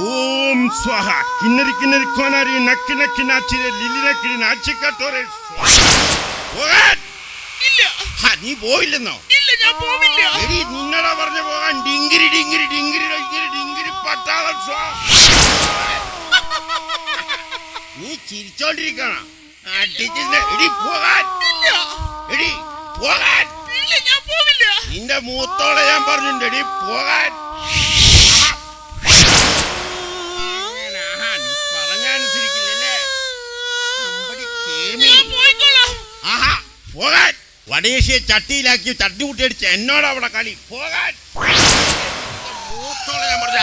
ഓം സ്വാഹ കിന്നരി കിന്നരി കോനാരി നക്കി നക്കി നാച്ചിരെ ലിലി നക്കി നാച്ചിക്കാത്തോരെ പോകാൻ. ഇല്ല. നീ പോയില്ലെന്നോ? ഇല്ല, ഞാൻ പോവില്ല. എടി നിന്നടാ പറഞ്ഞു പോകാൻ. ഡിങ്കിരി ഡിങ്കിരി ഡിങ്കിരി ഡിങ്കിരി ഡിങ്കിരി പട്ടാളം സ്വാ. നീ ചിരിച്ചോണ്ടിരിക്കണ എടി പോകാൻ. ഇല്ല. എടി പോകാൻ. ഇല്ല, ഞാൻ പോവില്ല. നിന്റെ മൂത്തോളെ ഞാൻ പറഞ്ഞിട്ടുണ്ട് എടി പോകാൻ. പറഞ്ഞനുസരിക്കില്ലല്ലേ? ആഹാ പോകാൻ. വടേശിയെ ചട്ടിയിലാക്കി ചട്ടി കൂട്ടിയടിച്ച് എന്നോട് അവിടെ കളി. പോകാൻ. മൂത്തോളെ ഞാൻ പറഞ്ഞ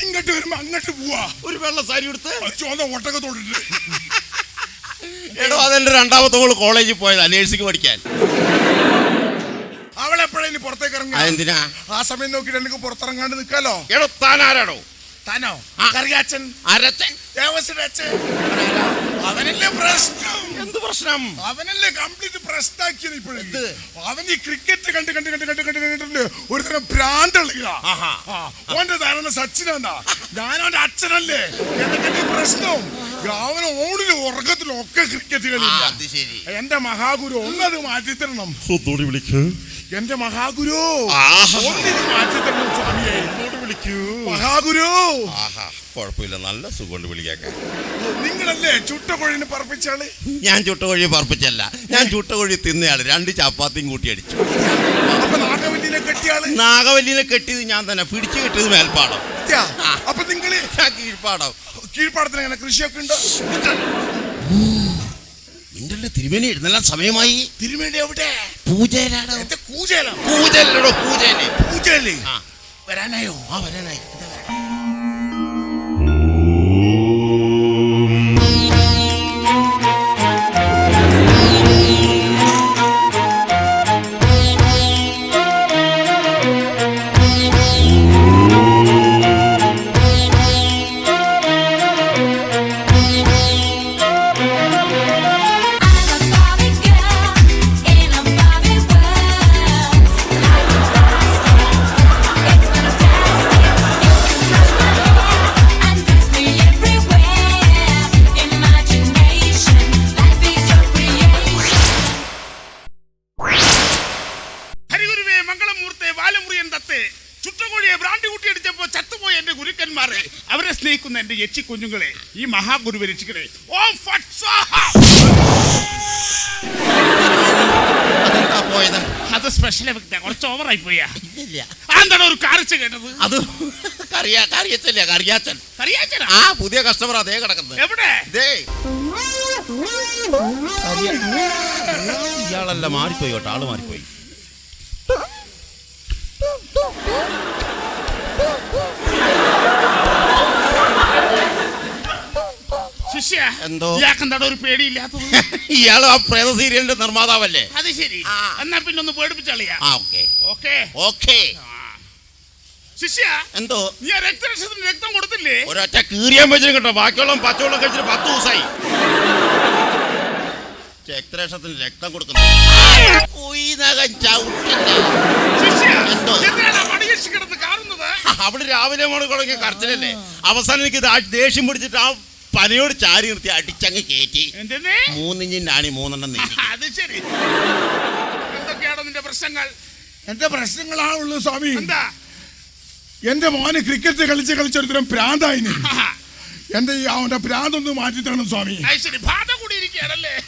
ഇങ്ങോട്ട് വരുമ്പോ അങ്ങോട്ട് പോവാ. ഒരു വെള്ള സാരി എടുത്ത് ചുവന്ന ഒട്ടകത്തോട്ടിട്ട്. എടോ അതെന്റെ രണ്ടാമത്തെ മോള് കോളേജിൽ പോയതാ നേഴ്സിംഗ് പഠിക്കാൻ. അവളെപ്പോഴേലും പുറത്തേക്ക് ഇറങ്ങി. എന്തിനാ? ആ സമയം നോക്കിട്ട് എനിക്ക് പുറത്തിറങ്ങാണ്ട് നിക്കാലോ. എടോ താനാരാടോ? താനോ? കറിയാച്ചൻ. അരച്ചൻ. ദേവസ്വന്റെ അച്ഛൻ. അവനല്ലേ പ്രശ്നം. എന്ത് പ്രശ്നം? അവനല്ലേ കംപ്ലീറ്റ് പ്രശ്നമാക്കിയത്. ഇപ്പോഴെന്ത് അവൻ ഈ ക്രിക്കറ്റ് കണ്ട് കണ്ട് കണ്ട് കണ്ട് കണ്ട് കണ്ടിട്ട് ഒരു തരം ഭ്രാന്തളിക. ഓന്റെ ധാരണ സച്ചിനാ. ഞാനവന്റെ അച്ഛനല്ലേ. എന്തൊക്കെ പ്രശ്നവും അവന് ഓണിലും ഉറക്കത്തിലും ഒക്കെ ക്രിക്കറ്റ് കളിയില്ല. എന്റെ മഹാഗുരു ഒന്നത് മാറ്റിത്തരണം. വിളിക്കൂ. എന്റെ മഹാഗുരു ഒന്നിന് മാറ്റിത്തരണം സ്വാമിയെ. വിളിക്കൂ മഹാഗുരു. കുഴപ്പമില്ല, നല്ല സുഖമുണ്ട് വിളിക്കാൻ. നിങ്ങളല്ലേ ചുട്ടകോഴിനെ പറപ്പിച്ചാള്? ഞാൻ ചുട്ടകോഴി പറപ്പിച്ചല്ല, ഞാൻ ചുട്ടകോഴി തിന്നയാള്. 2 ചപ്പാത്തിയും കൂട്ടി അടിച്ചു. അപ്പൊ നാഗവല്ലിനെ കെട്ടിയാള്? നാഗവല്ലിനെ കെട്ടിയത് ഞാൻ തന്നെ. പിടിച്ചു കെട്ടിയത് മേൽപ്പാടം. അപ്പൊ നിങ്ങള് കീഴ്പ്പാടം. കീഴ്പ്പാടത്തിന് എങ്ങനെ കൃഷിയൊക്കെ ഉണ്ടോ? നിന്റെ തിരുമേനി എഴുന്നേൽക്കാൻ സമയമായി. തിരുമേനി എവിടെ? പൂജയിലാണോ? പൂജയിലോ? പൂജയിലോ? പൂജയില്. പൂജയില് വരാനായോ? വരാനായി. അവരെ സ്നേഹിക്കുന്ന എന്റെ യക്ഷി കുഞ്ഞുങ്ങളെ, ഈ മഹാഗുരുവെ രക്ഷിക്കണേ. ഓം ഫട്ട് സ്വാഹ. അത് സ്പെഷ്യൽ എഫക്റ്റാ, കുറച്ച് ഓവറായി പോയാ. എന്താണ് ഒരു കാറിച്ച കേട്ടത്? അത് കറിയാച്ചൻ. ആ പുതിയ കസ്റ്റമർ അതേ കിടക്കുന്നത്. എവിടെ? ഇയാളല്ല, മാറിപ്പോയി കേട്ടോ, ആള് മാറിപ്പോയി. എന്തോ ഇയാൾക്കെന്താ ഒരു പേടിയില്ലാത്തത്? ഇയാള് ആ പ്രേത സീരിയലിന്റെ നിർമ്മാതാവല്ലേ? അത് ശരി. എന്നാ പിന്നെ ഒന്ന് പേടിപ്പിച്ചാളിയാ. ശിഷ്യ എന്തോ നീ രക്തരക്ഷത്തിന് രക്തം കൊടുത്തില്ലേ? ഒരൊറ്റ കീറിയാൻ വെച്ചിട്ട് കേട്ടോ. ബാക്കിയുള്ള പച്ചവെള്ളം കഴിച്ചിട്ട് 10 ദിവസമായി. രക്തരക്ഷത്തിന് രക്തം കൊടുക്കുന്നു. അവിടെ രാവിലെ മോള് തുടങ്ങിയ കരച്ചിലല്ലേ. അവസാനം എനിക്ക് ദേഷ്യം പിടിച്ചിട്ട് ആ പനയോട് ചാരി നിർത്തി അടിച്ചങ്ങ് കയറ്റി. 3 ഇഞ്ചിന്റെ ആണി 3 എണ്ണം. അത് ശരി. എന്തൊക്കെയാണോ നിന്റെ പ്രശ്നങ്ങൾ? എന്റെ പ്രശ്നങ്ങളാണുള്ളൂ സ്വാമി. എന്താ? എന്റെ മോന് ക്രിക്കറ്റ് കളിച്ചൊരുത്തരം ഭ്രാന്തായിന്. എന്റെ അവന്റെ ഭ്രാന്തൊന്ന് മാറ്റി തരണം സ്വാമി.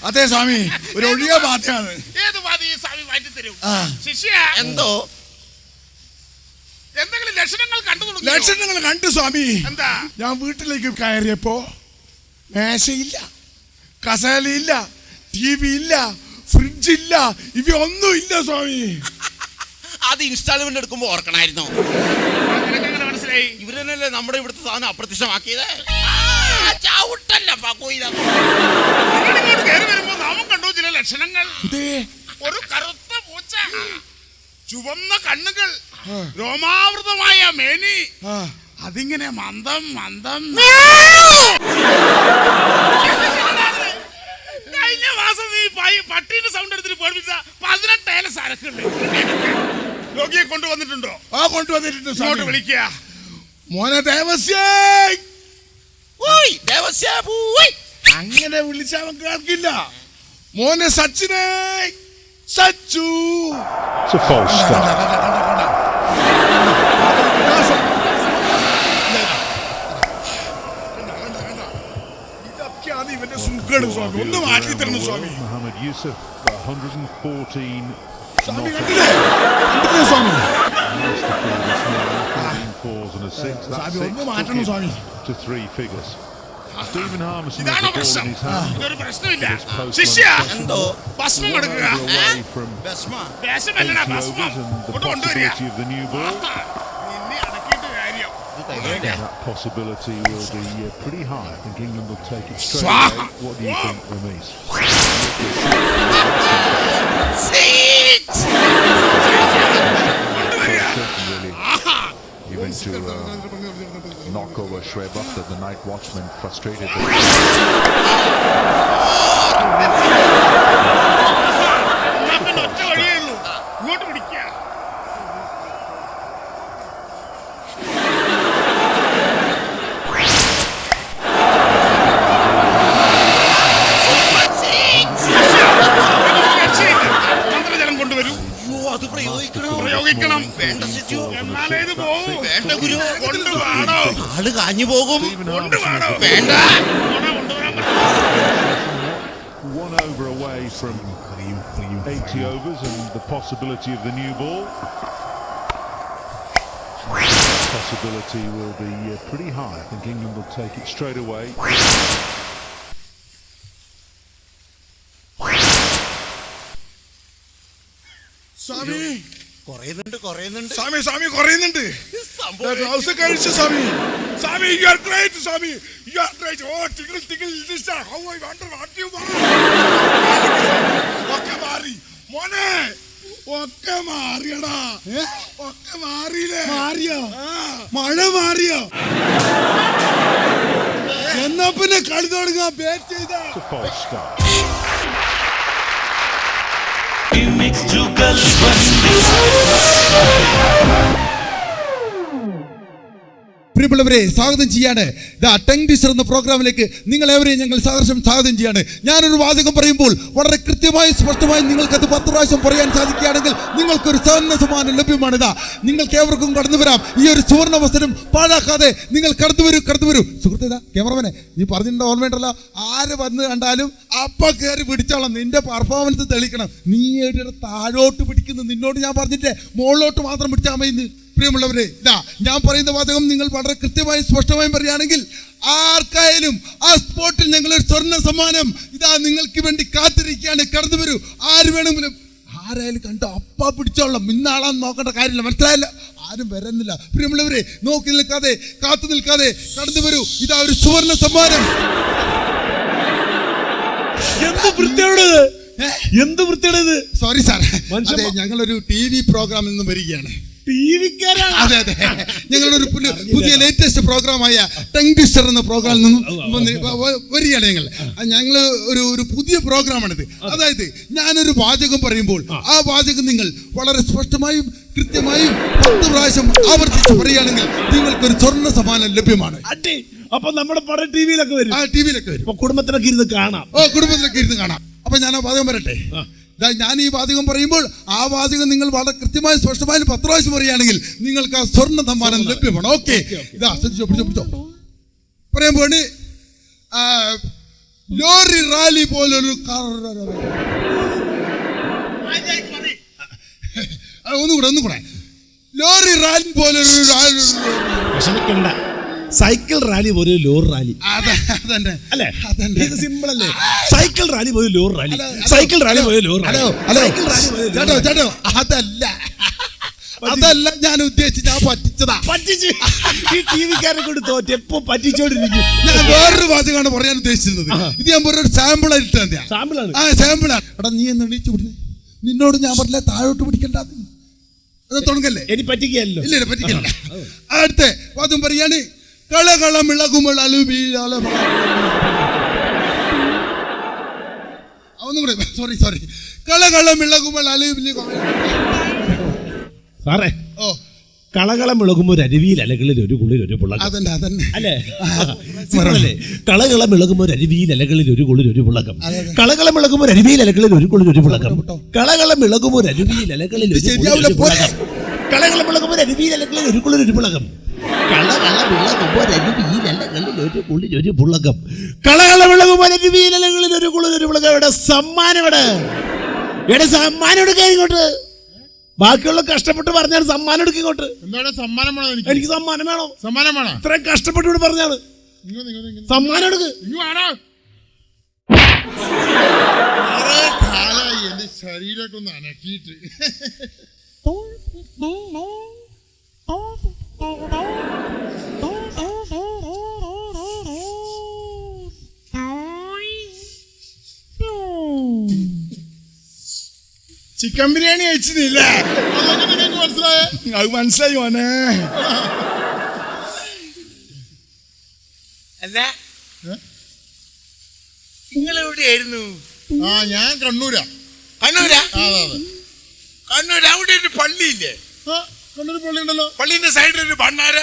അതെ സ്വാമി, ഒരു ഒഴിയ ബാധയാണ്. ഏത് ബാധ ഈ സ്വാമി മാറ്റി തരും? ശിഷ്യ എന്തോ എന്തെങ്കിലും ലക്ഷണങ്ങൾ കണ്ടു സ്വാമി. എന്താ? ഞാൻ വീട്ടിലേക്ക് കയറിയപ്പോ മേശയില്ല, കസേലയില്ല, TV ഇല്ല, ഫ്രിഡ്ജില്ല, ഇവയൊന്നും ഇല്ല സ്വാമി. അത് ഇൻസ്റ്റാൾമെന്റ് എടുക്കുമ്പോ ഓർക്കണായിരുന്നോ? മനസ്സിലായി. ഇവരല്ലേ നമ്മുടെ ഇവിടുത്തെ സാധനം അപ്രത്യക്ഷമാക്കിയത്. വരുമ്പോ നാമം കണ്ടു ചില ലക്ഷണങ്ങൾ. ഒരു കറുത്ത പൂച്ച, ചുവന്ന കണ്ണുകൾ, രോമാവൃതമായ മേനി, അതിങ്ങനെ മന്ദം കൊണ്ടുവന്നിട്ടുണ്ട് ഇങ്ങോട്ട് സ്വാമി. വിളിക്കുക. മോനെ ദേവസ്യേ, ഓയ് ദേവസ്യ പോയ്. അങ്ങനെ വിളിച്ച അവൻ കേൾക്കില്ല. മോനെ സച്ചിനെ, Sachu. It's a false start. ഇതൊക്കെയാണ് ഇവന്റെ സുഖം സ്വാമി. ഒന്ന് മാറ്റി തരണം സ്വാമി. Mohammed Yusuf, 114 സ്വാമി not കണ്ടില്ലേ? കണ്ടില്ലേ സ്വാമി? fours and a six. That Swami six ഒന്ന് took മാറ്റണം him Swami. to 3 figures. Stephen Harmison has ഇതാണോ the ball പ്രശ്നം? in his hand. ഇതൊരു പ്രശ്നമില്ല. His post ശിഷ്യ, എന്തോ ഭസ്മം എടുക്കുക. away from ഭസ്മ. ദേശമല്ലടാ 80 ഭസ്മം. overs and the ഇങ്ങോട്ട് കൊണ്ടുവരിക. possibility of the new ball. നിന്നെ അടക്കിയിട്ട് കാര്യം. That possibility will be pretty high. I think England will take it straight Swaha! away. What do you think, Ramesh? Even to knock over Shoaib after the night watchman frustrated. എന്നാ പിന്നെ ഒറ്റ വഴിയേ ഉള്ളൂ. ഇങ്ങോട്ട് പിടിക്കുക. മന്ത്രജലം കൊണ്ടുവരൂ. അയ്യോ അത് പ്രയോഗിക്കണോ? പ്രയോഗിക്കണം. വേണ്ട ശിശു. എന്നാലേ ഇത് പോകൂ. വേണ്ട ഗുരു. കൊണ്ടുവാണോ? ആള് കാഞ്ഞു പോകും. കൊണ്ടുവാണോ? വേണ്ട. കൊണ്ടുവരാൻ പറ്റും. 1 over away from 80 overs and the possibility of the new ball. Possibility will be pretty high. I think England will take it straight away. Swami, കുറയുന്നുണ്ട്. സ്വാമി സ്വാമി കുറയുന്നുണ്ട്. ഗ്ലൗസ് കഴിച്ചു സ്വാമി. സ്വാമി, you are great, Swami. You are great. Oh, tickle, this is how I wonder what you want. ഒക്കെ മാറി. മോനെ, ഒക്കെ മാറിയടാ. ഒക്കെ മാറിയില്ലേ? മാറിയോ? മഴ മാറിയോ? എന്നാ പിന്നെ കളി തുടങ്ങാ. ബാറ്റ് ചെയ്താ It's a false start. പ്രിയമുള്ളവരെ, സ്വാഗതം ചെയ്യാണ് ടങ് ട്വിസ്റ്റർ എന്ന പ്രോഗ്രാമിലേക്ക് നിങ്ങളെവരെയും ഞങ്ങൾ സ്വാഗതം ചെയ്യാണ്. ഞാനൊരു വാചകം പറയുമ്പോൾ വളരെ കൃത്യമായി സ്പഷ്ടമായി നിങ്ങൾക്കത് 10 പ്രാവശ്യം പറയാൻ സാധിക്കുകയാണെങ്കിൽ നിങ്ങൾക്കൊരു സുവർണ്ണ സമ്മാനം ലഭ്യമാണ്. നിങ്ങൾക്ക് ഏവർക്കും കടന്നു വരാം. ഈ ഒരു സുവർണ്ണ അവസരം പാഴാക്കാതെ നിങ്ങൾ കടന്നു വരൂ. സുഹൃത്തേതാ ക്യാമറമാനെ, നീ പറഞ്ഞിട്ടുണ്ടോ? ഓർമ്മയുണ്ടല്ലോ, ആര് വന്ന് കണ്ടാലും അപ്പ കയറി പിടിച്ചോളാം. നിന്റെ പെർഫോമൻസ് തെളിയിക്കണം. നീ എവിടെ താഴോട്ട് പിടിക്കുന്നു? നിന്നോട് ഞാൻ പറഞ്ഞിട്ടേ മുകളിലോട്ട് മാത്രം പിടിച്ചാൽ മതി. പ്രിയമുള്ളവരെ, ഞാൻ പറയുന്ന വാചകം നിങ്ങൾ വളരെ കൃത്യമായും സ്പഷ്ടമായും പറയുകയാണെങ്കിൽ ആർക്കായാലും ആ സ്പോട്ടിൽ ഞങ്ങളൊരു സ്വർണ്ണ സമ്മാനം നിങ്ങൾക്ക് വേണ്ടി കാത്തിരിക്കുകയാണ്. കടന്നു വരൂ. ആര് വേണമെങ്കിലും ആരായാലും കണ്ടോ അപ്പ പിടിച്ചോളാം. ഇന്നാളാന്ന് നോക്കേണ്ട കാര്യമില്ല. മനസ്സിലായല്ല? ആരും വരുന്നില്ല. പ്രിയമുള്ളവരെ, നോക്കി നിൽക്കാതെ കാത്തു നിൽക്കാതെ കടന്നു വരൂ. ഒരു സുവർണ്ണ സമ്മാനം. എന്ത് വൃത്തിയാണ്? സോറി സാർ, അതെ, ഞങ്ങളൊരു TV പ്രോഗ്രാമിൽ നിന്ന് വരികയാണ്. അതെ, ഞങ്ങളൊരു പുതിയ ലേറ്റസ്റ്റ് പ്രോഗ്രാമായ ടങ് ട്വിസ്റ്റർ എന്ന പ്രോഗ്രാമിൽ നിന്നും വരികയാണ്. ഞങ്ങൾ ഒരു പുതിയ പ്രോഗ്രാമാണിത്. അതായത് ഞാനൊരു വാചകം പറയുമ്പോൾ ആ വാചകം നിങ്ങൾ വളരെ സ്പഷ്ടമായും കൃത്യമായും 10 പ്രാവശ്യം ആവർത്തിച്ച് പറയുകയാണെങ്കിൽ നിങ്ങൾക്കൊരു സ്വർണ്ണ സമ്മാനം ലഭ്യമാണ്. അപ്പൊ നമ്മുടെ പടം ടിവിയിലൊക്കെ വരും. ടിവിയിലൊക്കെ വരും. കുടുംബത്തിലൊക്കെ ഇരുന്ന് കാണാം. കുടുംബത്തിലൊക്കെ ഇരുന്ന് കാണാം. അപ്പൊ ഞാൻ ആ വാചകം പറയട്ടെ. ഞാൻ ഈ വാചകം പറയുമ്പോൾ ആ വാചകം നിങ്ങൾ വളരെ കൃത്യമായി സ്പഷ്ടമായി 10 പ്രാവശ്യം പറയുകയാണെങ്കിൽ നിങ്ങൾക്ക് ആ സ്വർണ്ണ സമ്മാനം ലഭ്യമാണ്. ഓക്കെ, പിടിച്ചോ. പറയാൻ പോണി ലോറി റാലി പോലൊരു ഒന്നുകൂടെ ലോറി റാലി പോലൊരു വിഷമിക്കണ്ട. സൈക്കിൾ റാലി പോലെ ലോറി റാലി അല്ലേ? ഇത് സിമ്പിൾ അല്ലേ? സൈക്കിൾ റാലി പോലെ ലോറി റാലി. സൈക്കിൾ റാലി പോലെ ലോറി റാലി. ചേട്ടോ, അതല്ല ഞാൻ ഉദ്ദേശിച്ച്. ഞാൻ പറ്റിച്ച് ഈ ടിവിക്കാരെ കൊണ്ട് തോറ്റ് എപ്പോ പറ്റിച്ചോണ്ടിരിക്കും. ഞാൻ വേറൊരു വാചകമാണ് പറയാൻ ഉദ്ദേശിച്ചിരുന്നത്. ഇത് ഞാൻ ഒരു സാമ്പിൾ ആയിട്ട് സാമ്പിളാണ്. എടാ, നീ എന്ന് എണീച്ചു വിടുന്നേ. നിന്നോട് ഞാൻ പറഞ്ഞില്ല താഴോട്ട് പിടിക്കണ്ട. തുടങ്ങല്ലേ? എനിക്ക് പറ്റിക്കല്ലോ. ഇല്ല, പറ്റിക്കല്ല. അടുത്ത വാദം പറയാണ് കളകളമിളകുമ്പോൾ ഒന്നും കൂടെ. സോറി. കളകളമിളകുമ്പോൾ സാറേ, കളകളം ഇളകുമ്പോൾ ഒരു അരുവിയിൽ അലകളിൽ ഒരു കുളിർ ഒരു പുളകം. അതന്നെ അല്ലേ? സിമ്പിളല്ലേ? കളകളം ഇളകുമ്പോൾ ഒരു അരുവിയിൽ അലകളിൽ ഒരു കുളിർ ഒരു പുളകം. കളകളം ഇളകുമ്പോൾ ഒരു അരുവിയിൽ അലകളിൽ ഒരു കുളിർ ഒരു പുളകം. കളകളം ഇളകുമ്പോൾ ഒരു അരുവിയിൽ അലകളിൽ ഒരു കുളിർ ഒരു പുളകം. കളകളം ഇളകുമ്പോൾ ഒരു അരുവിയിൽ അലകളിൽ ഒരു കുളിർ ഒരു പുളകം. കളകളം ഇളകുമ്പോൾ അരുവിയിൽ അലകളിൽ ഒരു കുളിർ ഒരു പുളകം. കളകളം ഇളകുമ്പോൾ അരുവിയിൽ അലകളിൽ ഒരു കുളിർ ഒരു പുളകം. ഇവിടെ സമ്മാനം, ഇവിടെ സമ്മാനം എടുക്കാൻ ഇങ്ങോട്ട്. ബാക്കിയുള്ള കഷ്ടപ്പെട്ട് പറഞ്ഞാൽ സമ്മാനം എടുക്കുക ഇങ്ങോട്ട്. എന്താണ് സമ്മാനം വേണോ? എനിക്ക് സമ്മാനം വേണോ? സമ്മാനം വേണോ? ഇത്രയും കഷ്ടപ്പെട്ട് ഇവിടെ പറഞ്ഞാണ് സമ്മാനം എടുക്ക്. എന്റെ ശരീരമൊക്കെ ഒന്ന് അനക്കിയിട്ട് ചിക്കൻ ബിരിയാണി കഴിച്ചില്ല. മനസ്സിലായ? അത് മനസ്സിലായി മോനെ. അല്ല നിങ്ങൾ എവിടെയായിരുന്നു? ഞാൻ കണ്ണൂരാ. കണ്ണൂരാ? അതെ. കണ്ണൂർ അവിടെ ഒരു പള്ളിയില്ലേ? കണ്ണൂർ പള്ളി ഉണ്ടല്ലോ. പള്ളിന്റെ സൈഡിൽ ഒരു ഭണ്ണാര,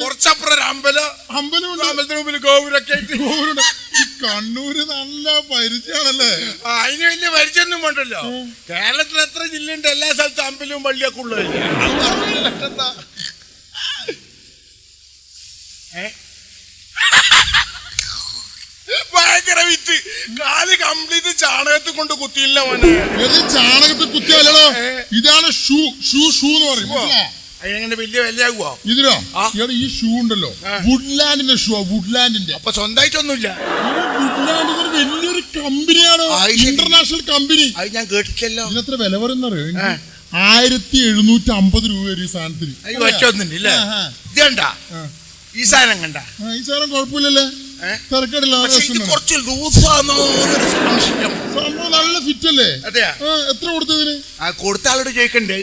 കുറച്ചപ്പുറം ഒരു അമ്പലം, അമ്പലത്തിന് മുമ്പിൽ ഗോപുരൊക്കെ ആയിട്ട്. ഈ കണ്ണൂര് നല്ല പരിചയമാണല്ലേ? അതിന് വലിയ പരിചയമൊന്നും വേണ്ടല്ലോ. കേരളത്തിൽ എത്ര ജില്ലയുണ്ട്? എല്ലാ സ്ഥലത്തും അമ്പലവും പള്ളിയൊക്കെ ഉള്ളതല്ലേ. ഭയങ്കര വിറ്റ്. കാല് കംപ്ലീറ്റ് ചാണകത്തിൽ കൊണ്ട് കുത്തിയില്ല മോനെ. ചാണകത്തിൽ കുത്തിയല്ലോ. ഇതാണ് ഷൂ. ഷൂ എന്ന് പറയും. അതിനെങ്ങനെ വലിയ വിലയാകുവോ ഇതിനോ? ഈ ഷൂ ഉണ്ടല്ലോ, വുഡ്ലാൻഡിന്റെ ഷൂ. വുഡ്ലാൻഡിന്റെ. അപ്പൊ സ്വന്തമായിട്ടൊന്നുമില്ല. വുഡ്ലാൻഡ് വലിയൊരു കമ്പനിയാണ്, ഇന്റർനാഷണൽ കമ്പനി. അത് ഞാൻ കേട്ടിട്ടല്ലോ. ഇതിനെത്ര വില പറയുന്നറിയോ? 1750 രൂപ ഒരു സാധനത്തിന്. വച്ചൊന്നുമില്ല. ഇത് കണ്ട ഈ സാധനം കണ്ട? ഈ സാധനം കുഴപ്പമില്ലല്ലേ? തിരക്കടില്ല. കുറച്ച് ലൂസാന്നൊരു സംശയം. സംഭവം നല്ല ഫിറ്റ് അല്ലേ? അതെയാ? എത്ര കൊടുത്തതിന്? കൊടുത്ത ആളോട് ചോദിക്കണ്ടേ?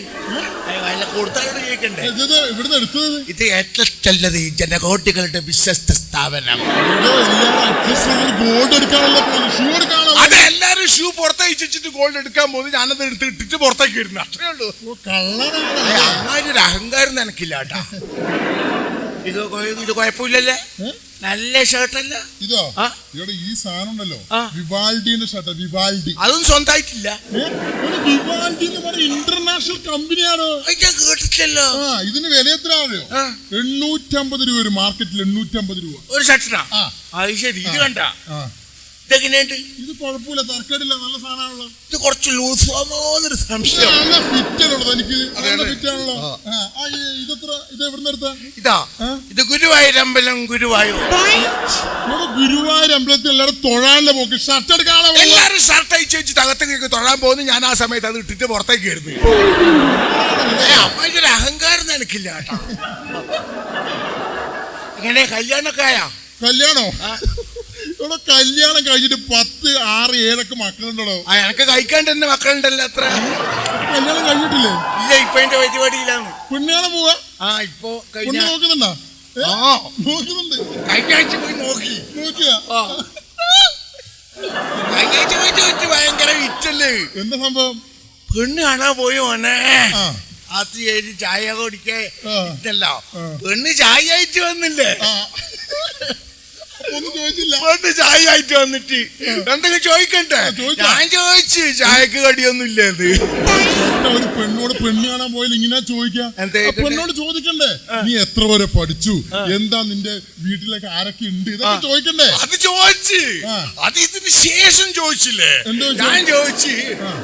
കൊടുത്ത ആളോട് ചോദിക്കണ്ടേ? ഇവിടുന്ന് എടുത്തത് ഇത് ഏറ്റവും ജനകോട്ടികളുടെ വിശ്വസ്ത സ്ഥാപനം. ഗോൾഡ് എടുക്കാനുള്ള ഷൂ എടുക്കാണോ? അതെ, എല്ലാരും ഷൂ പുറത്തേക്ക് വെച്ചിട്ട് ഗോൾഡ് എടുക്കാൻ പോകുന്നു. ഞാനത് എടുത്ത് ഇട്ടിട്ട് പുറത്തേക്ക് ഇടുന്നു. അത്രേ ഉള്ളൂ. അങ്ങനെ ഒരു അഹങ്കാരം നിനക്കില്ല കേട്ടാ. ഇത് കുഴപ്പമില്ലല്ലേ? നല്ല ഷർട്ടല്ല ഇതോ? ഇവിടെ ഈ സാധനം ഉണ്ടല്ലോ, വിവാൽഡിന്റെ ഷർട്ട്. വിവാൽഡി. അതൊന്നും സ്വന്തമായിട്ടില്ല. വിവാൽഡി എന്ന് പറഞ്ഞ ഇന്റർനാഷണൽ കമ്പനിയാണ്. ഞാൻ കേട്ടിട്ടില്ലല്ലോ. ഇതിന് വില എത്ര അറിയോ? 850 രൂപ. ഒരു മാർക്കറ്റിൽ 850 രൂപ ഒരു ഷർട്ടിനാ? അത് ശരി. ഇത് കണ്ട? ഇതെങ്ങനെയുണ്ട്? ഇത് കുഴപ്പമില്ല, തർക്കടില്ല, നല്ല സാധനമാണല്ലോ. ഇത് കുറച്ച് ലൂസ് ആണോന്നൊരു സംശയം. നല്ല ഫിറ്റാണുള്ളത്. എനിക്ക് നല്ല ഫിറ്റാണല്ലോ. ഇത് എവിടുന്ന് എടുത്താ? ഇതാ, ഇത് ഗുരുവായൂരമ്പലം. ഗുരുവായൂർ അമ്പലത്തിൽ എല്ലാവരും തൊഴാനുള്ള പോക്ക്. ഷർട്ട് എടുക്കാനുള്ള എല്ലാരും ഷർട്ട് അയച്ചു വെച്ച് തകത്തേക്ക് തൊഴാൻ പോകുന്നു. ഞാൻ ആ സമയത്ത് അത് ഇട്ടിട്ട് പുറത്തേക്ക് കയറുന്നു. അമ്മയ്ക്കൊരു അഹങ്കാരം നിനക്കില്ല കേട്ടോ. ഇങ്ങനെ കല്യാണമൊക്കെ ആയാ? കല്യാണോ? ഇവിടെ കല്യാണം കഴിഞ്ഞിട്ട് 10, 6, 7 മക്കളുണ്ടോ? എനക്ക് കഴിക്കാണ്ട് തന്നെ മക്കളുണ്ടല്ലോ. എത്ര കല്യാണം കഴിഞ്ഞിട്ടില്ലേ? ഇല്ല, ഇപ്പൊ എന്റെ പരിപാടിയിലാണ്. പെണ്ണുകാണാൻ പോവാ? ഇപ്പൊ നോക്കുന്നുണ്ടോ? നോക്കുന്നുണ്ട്. കഴിഞ്ഞ ആഴ്ച പോയി നോക്കി. നോക്കിയാ? കഴിഞ്ഞ ആഴ്ച പോയിട്ട് വെച്ച് ഭയങ്കര വിറ്റല്ലേ. എന്താ സംഭവം? പെണ്ണ് കാണാൻ പോയി മോനെ. അത് ചായ കുടിക്കല്ലോ. പെണ്ണ് ചായ ആയിട്ട് വന്നില്ലേ? ഒന്നും ചോദിച്ചില്ല. പെണ്ണ് ചായ ആയിട്ട് വന്നിട്ട് എന്തെങ്കിലും ചോദിക്കണ്ടേ? ഞാൻ ചോദിച്ചു, ചായക്ക് കടിയൊന്നും ഇല്ലേ? ഒരു പെണ്ണോട് പെണ്ണ് കാണാൻ പോയാലും ഇങ്ങനെ ചോദിക്കാം. പെണ്ണോട് ചോദിക്കണ്ടേ, നീ എത്ര വരെ പഠിച്ചു, എന്താ നിന്റെ വീട്ടിലേക്ക് ആരൊക്കെ ഉണ്ട്, ഇതൊക്കെ ചോദിക്കണ്ടേ? അത് ചോദിച്ചു. അത് ഇതിന് ശേഷം ചോദിച്ചില്ലേ? ഞാൻ ചോദിച്ചു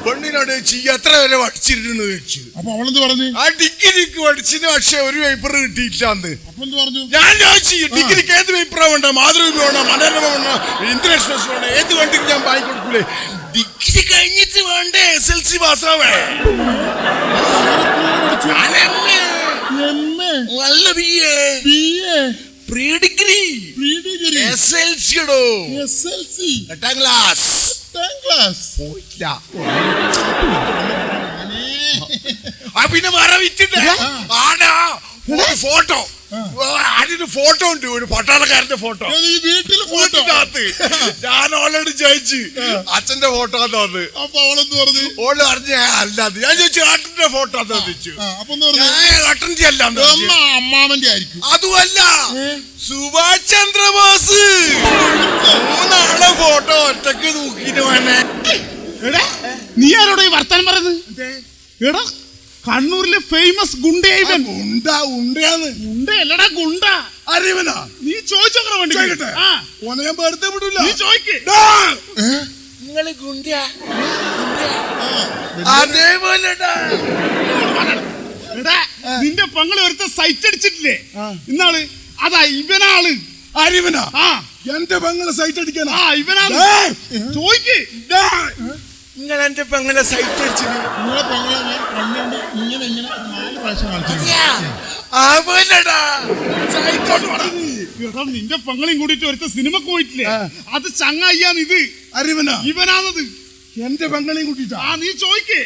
പെണ്ണിനോട് എത്ര വരെ പഠിച്ചിരുന്നു ചോദിച്ചു. അപ്പൊ അവളെന്ത് പറഞ്ഞു? ആ ഡിഗ്രിക്ക് പഠിച്ചിന്, പക്ഷെ ഒരു പേപ്പർ കിട്ടിയില്ലാന്ന്. അപ്പൊ എന്ത് പറഞ്ഞു? ഞാൻ ചോദിച്ചു ഡിഗ്രിക്ക് ഏത് പേപ്പറാ വേണ്ട? മാതൃഭൂമി വേണോ, മനോരമ വേണോ, ഇന്ത്യൻ എക്സ്പ്രസ് വേണോ? ഏത് വണ്ടിക്ക് ഞാൻ വാങ്ങി കൊടുക്കൂലേ? ഡിഗ്രി കഴിഞ്ഞിട്ട് വേണ്ടേ SLC പാസ്സാവേ? നല്ല BA പ്രീ ഡിഗ്രി SLC ഇടോ. SLC 8ാം ക്ലാസ് പോയില്ല. പിന്നെ വേറെ വിറ്റിട്ട് ആടാ ഫോട്ടോ അതിന് ഫോട്ടോ ഉണ്ട്, ഒരു പട്ടാളക്കാരന്റെ ഫോട്ടോ. ഈ വീട്ടില് ഫോട്ടോ. വീട്ടിനകത്ത് ഞാൻ ഓൾറെഡി ചോദിച്ചു അച്ഛന്റെ ഫോട്ടോ വന്ന്. അപ്പൊ അവളെന്ത് പറഞ്ഞു? ഓള് പറഞ്ഞ അല്ലാതെ ഞാൻ ചോദിച്ചു ഏട്ടന്റെ ഫോട്ടോ ചോദിച്ചു. അപ്പൊ എന്ത് പറഞ്ഞു? ഏട്ടന്റെ അല്ല, അമ്മാവന്റെ ആയിരിക്കും. അതുമല്ല സുഭാഷ് ചന്ദ്രബോസ്. 3 ആളെ ഫോട്ടോ ഒറ്റക്ക് നോക്കിട്ട് വേണേ. എടാ നീ ആരോടെ ഈ വർത്താനം പറയുന്നത്? എടാ കണ്ണൂരിലെ ഫേമസ് ഗുണ്ടയായിവൻ. ഉണ്ടയാന്ന്. ഗുണ്ടയല്ലടാ ഗുണ്ട. അറിവനാ? നീ ചോദിച്ചോക്കറ വേണ്ടി. ചോദിക്കട്ടെ? ഓനെ ഞാൻ വെറുതെ വിടൂല. നീ ചോദിക്ക്. നിങ്ങള് ഗുണ്ടിയാ? അതേപോലെ എടാ നിന്റെ പങ്ങളെ ഒരുത്ത സൈറ്റ് അടിച്ചിട്ടില്ലേ ഇന്നാള്? അതാ ഇവനാള്. അറിവനാ? ആ എന്റെ പെങ്ങളെ സൈറ്റ് അടിക്കാനാ? ആ ഇവനാള്. ചോദിക്ക്. നിങ്ങൾ എന്റെ പെങ്ങളെ സൈറ്റ് അടിച്ചിട്ട് നിങ്ങളെ പെങ്ങളെ ഞാൻ കണ്ണുകൊണ്ട് ഇങ്ങനെ 4 പ്രാവശ്യം കാണിച്ചു. എടാ നിന്റെ പങ്ങളെയും കൂടിയിട്ട് ഒരുത്ത സിനിമക്ക് പോയിട്ടില്ലേ? അത് ചങ്ങായിയാന്ന്. ഇത് അറിവനാ? ഇവനാണത്. എന്റെ പെങ്ങളെയും കൂട്ടിട്ടാ? ആ നീ ചോദിക്ക്.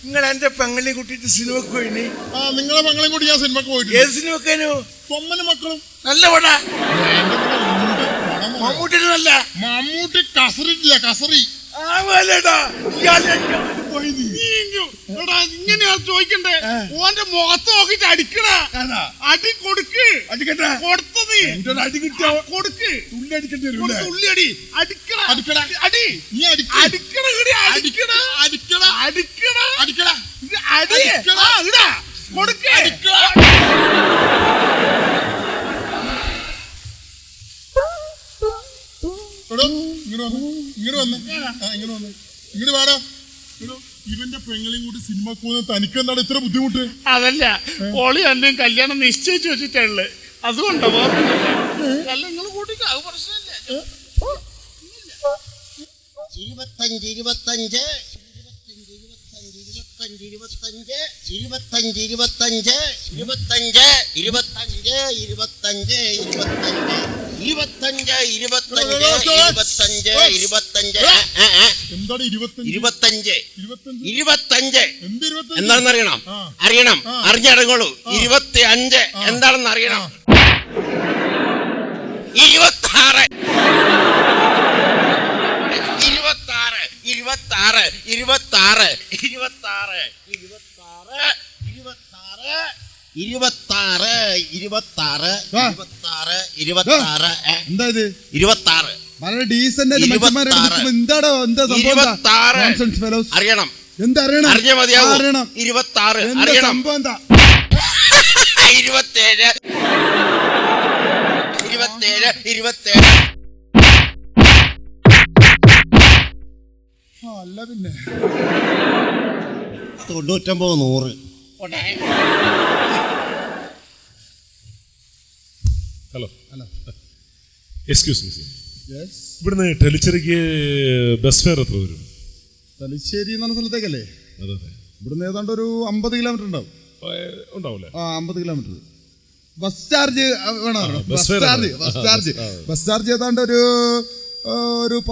നിങ്ങൾ എന്റെ പെങ്ങളെ കൂട്ടിട്ട് സിനിമക്ക് പോയിനി? നിങ്ങളെ പെങ്ങളെയും കൂട്ടി ഞാൻ സിനിമക്ക് പോയിട്ടുണ്ട്. ഏത് സിനിമക്കേനു? തൊമ്മനും മക്കളും. നല്ല പടാ. മമ്മൂട്ടി നല്ല. മമ്മൂട്ടി കസറില്ല, കസറി. ഇങ്ങനെയാ ചോദിക്കണ്ടേ? ഓന്റെ മുഖത്ത് നോക്കിട്ട് അടിക്കണ. അടി കൊടുക്ക്. അടിക്കട്ടെ? കൊടുത്തത് അടി കിട്ടിയ കൊടുക്ക്. തുള്ളി അടിക്കേണ്ടി വരും. തുള്ളി അടി. അടിക്കണ. അടിക്കട. അടി. നീ അടിക്കണ. അടിക്കണ. അടിക്കണ. അടിക്കട. അടിക്കണ. അടിക്കട. അടി. ഇടാ കൊടുക്ക്. ഇങ്ങോട്ട് വാടാ. ഇവന്റെ പെങ്ങളെയും കൂടി സിനിമക്ക് പോകുന്ന തനിക്ക് എന്താണ് ഇത്ര ബുദ്ധിമുട്ട്? അതല്ല ഓളി എന്നെയും കല്യാണം നിശ്ചയിച്ചു വെച്ചിട്ടുള്ളു. അതുകൊണ്ടോ അല്ല നിങ്ങൾ കൂട്ടിക്ക് അത് പ്രശ്നമില്ല. 25 25 എന്താണെന്ന് അറിയണം? അറിഞ്ഞടങ്ങോളൂ. 25 എന്താണെന്ന് അറിയണം? 26 എന്താ ഇത്? 26 വളരെ ഡീസന്റ് എന്താടോ? എന്താ സംഭവം? അറിയണം. എന്താ അറിയണം? അറിഞ്ഞ മതിയാവും. അറിയണം. 26 എന്താ അറിയണം. സംഭവം? എന്താ 27 27 അല്ല പിന്നെ 99 100. ഹലോ എക്സ്ക്യൂസ് മീ സർ, ഇവിടുന്ന് ടെലിച്ചെറിക്ക് ബസ് ഫെയർ എത്ര വരും? തലശ്ശേരി എന്ന് പറഞ്ഞ സ്ഥലത്തേക്കല്ലേ? അതെ അതെ. ഇവിടുന്ന് ഏതാണ്ട് ഒരു 50 കിലോമീറ്റർ ഉണ്ടാവും. ഉണ്ടാവൂലേ? 50 കിലോമീറ്റർ. ബസ് ചാർജ് വേണോ? ബസ് ബസ് ചാർജ് ഏതാണ്ട് ഒരു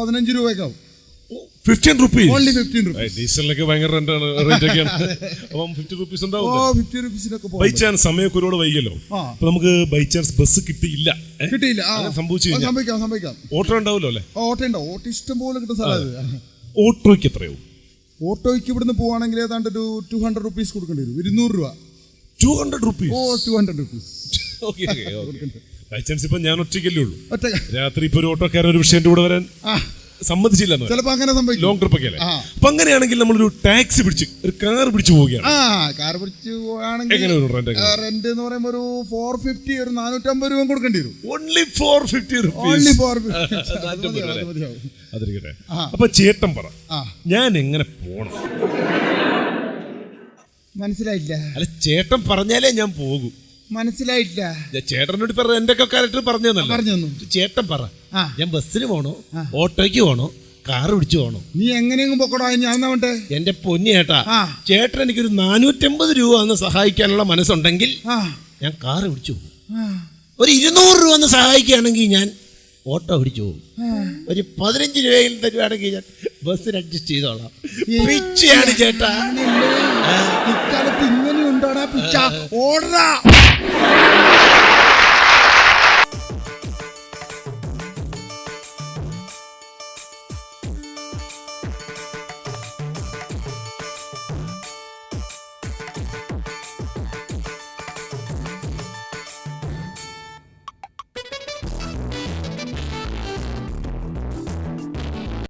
15 രൂപയ്ക്കാവും. 15 rupees. Only 15 rupees. ഡീസലിനൊക്കെ ഭയങ്കര റേറ്റ് ഒക്കെയാണ്. അപ്പം 50 rupees ഉണ്ടാവും. 50 rupeesനൊക്കെ ബൈ ചാൻസ് സമയമൊക്കെ ഒരുപാട് വൈകല്ലോ, അപ്പൊ നമുക്ക് ബൈ ചാൻസ് ബസ് കിട്ടിയില്ല, സംഭവിച്ചു സംഭവിക്കാം. ഓട്ടോ ഉണ്ടാവുമല്ലോ അല്ലേ? ഓട്ടോ ഉണ്ടാവും. ഓട്ടോ ഇഷ്ടം പോലെ കിട്ടുന്ന സ്ഥലം. ഓട്ടോയ്ക്ക് എത്രയാവും? ഓട്ടോയ്ക്ക് ഇവിടുന്ന് പോവാണെങ്കിൽ ഏതാണ്ട് ഒരു 200 rupees കൊടുക്കേണ്ടി വരും. 200 രൂപ. 200 rupees? 200 rupees. ബൈ ചാൻസ് ഇപ്പൊ ഞാൻ ഒറ്റയ്ക്കല്ലേ ഉള്ളൂ, രാത്രി ഇപ്പൊ ഒരു ഓട്ടോക്കാരൻ ഒരു വിഷയന്റെ കൂടെ വരാൻ സമ്മതിച്ചില്ല, ചിലപ്പോ അങ്ങനെ സംഭവിക്കും. ലോങ് ട്രിപ്പ് ഒക്കെ അല്ലേ? അപ്പൊ അങ്ങനെയാണെങ്കിൽ നമ്മളൊരു ടാക്സി പിടിച്ച് ഒരു കാർ പിടിച്ചു പോവുകയാണ്. കാർ പിടിച്ചു പോവുകയാണെങ്കിൽ റെന്റ് എന്ന് പറയുമ്പോൾ ഒരു 450, ഒരു 450 രൂപ കൊടുക്കേണ്ടി വരും. Only 450 rupees. അതിരിക്കട്ടെ. അപ്പൊ ചേട്ടൻ പറ, ഞാൻ എങ്ങനെ പോണം? മനസ്സിലായില്ല. അല്ല ചേട്ടൻ പറഞ്ഞാലേ ഞാൻ പോകും. മനസ്സിലായില്ല. ചേട്ടനോട് പറഞ്ഞ എന്റെ ഒക്കെ കാര്യം പറഞ്ഞു പറഞ്ഞു. ചേട്ടൻ പറ, ഞാൻ ബസ്സിന് പോണോ, ഓട്ടോയ്ക്ക് പോണോ, കാർ പിടിച്ചു പോണോ? നീ എങ്ങനെയെങ്കിലും പൊക്കോടാ, ഞാൻ വേണ്ടേ? എന്റെ പൊന്നി ചേട്ടാ, ചേട്ടൻ എനിക്കൊരു 450 രൂപ ഒന്ന് സഹായിക്കാനുള്ള മനസ്സുണ്ടെങ്കിൽ ഞാൻ കാർ പിടിച്ചു പോകും. ഒരു 200 രൂപ ഒന്ന് സഹായിക്കുകയാണെങ്കിൽ ഞാൻ ഓട്ടോ പിടിച്ചു പോകും. ഒരു 15 രൂപയിൽ തരുവാണെങ്കിൽ ഞാൻ ബസ്സിന് അഡ്ജസ്റ്റ് ചെയ്തോളാം. പിച്ചയാണ് ചേട്ടാ. ഇക്കാലത്ത് ഇങ്ങനെ ഉണ്ടോടാ പിച്ച ഓടറാ